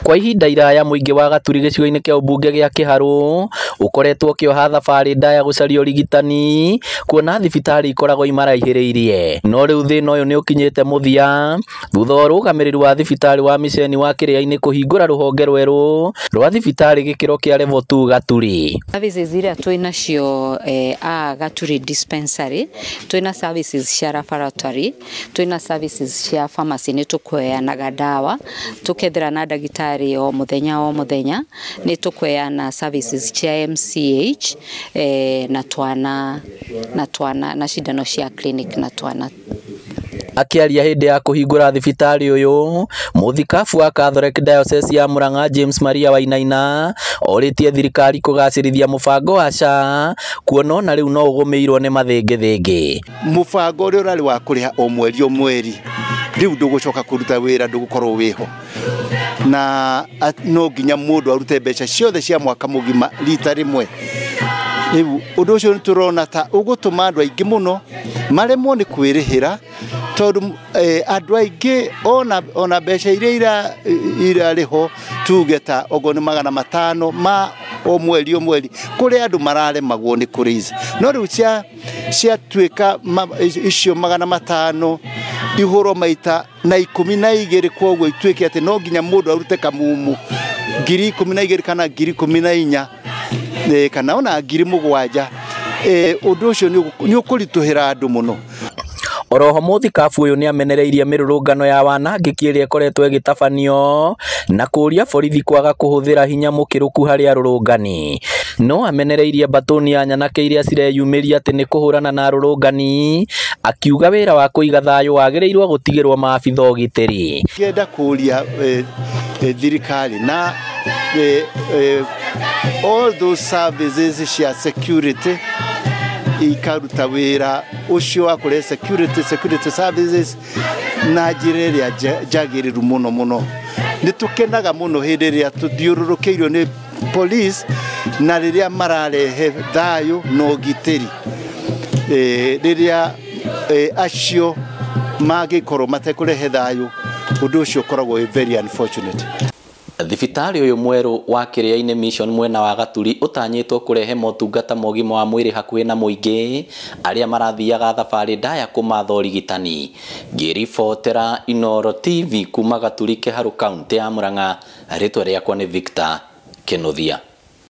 Kwa ihinda iraya muingi wa Gaturi gicigo-ini kia ubunge gia Kiharu ukoretwo kioha thabari ndaya gucaria urigitani kuona thibitari ikoragwo imaraihiriirie, no riu thina uyu ni ukinyite muthia thutha wa urugamiriri wa thibitari wa Miceni wa Kiria-ini kuhingura ruhonge rweru rwa thibitari gikiro kia level 2 Gaturi. Services iria twina cio Gaturi dispensary, twina services cia laboratory, twina services cia pharmacy, ni tukweanaga ndawa tukethira na ndagitari o muthenya ni tukweana services cia MCH na cindano cia clinic na twana. Akiaria hindi ya kuhingura thibitari uyu muthikabu wa Catholic Diocese ya Murang'a James Maria Wainaina oritie thirikari kugacirithia mubango wa SHA kuona na riu no ugumirwo ni mathingithingi. Mubango uri urari wa kuriha o mweri riu ndugucoka kuruta wira ndugukorwo wiho na no nginya mundu arute mbeca ciothe cia mwaka mugima rita rimwe. Riu undu ucio turona ta ugutuma andu aingi muno maremwo ni kwirihira tondu andu aingi ona mbeca iria irariho tugeta ogoni 500 ma o mweri kuri andu mararemagwo ni kuriza, no riu cia twika icio 500 ihuro maita na 12 kwoguo itwike ati no nginya mundu arute kamumu 12,000 kana 14,000 kana ona 7,000. Undu ucio ni ukurituhira andu muno. Oroho muthikabu uyu ni amenereirie mirurungano ya wanangiki iria ikoretwo igitabanio na kuria borithi kwaga kuhuthira hinya mukiruku hari arurungani, no amenereirie batoni ya nyanake iria cireyumiria ati ni kuhurana na arurungani, akiuga wira wa kuiga thayu wagirirwo gutigirwo maabitha ugitiri. Kienda kuria thirikari na all those services cia security ikaruta wira ucio wa kure security services na njira iria njagiriru muno. Nitukenaga muno hindi iria tuthiururukiirio ni police na riria mararehe thayu no gitiri riria acio magikorwo matekurehe thayu. Undu ucio ukoragwo very unfortunate. Thibitari uyu mweru wa Kiria-ini Mission mwena wa Gaturi utanyitwo kurehe motungata mogima wa mwiri hakuhi na muingi aria marathiaga thabari ndaya kumatha urigitani. Ngiribotera Inooro TV kuma Gaturi Kiharu kaunti ya Murang'a, ritwa riakwa ni Victor Kinuthia.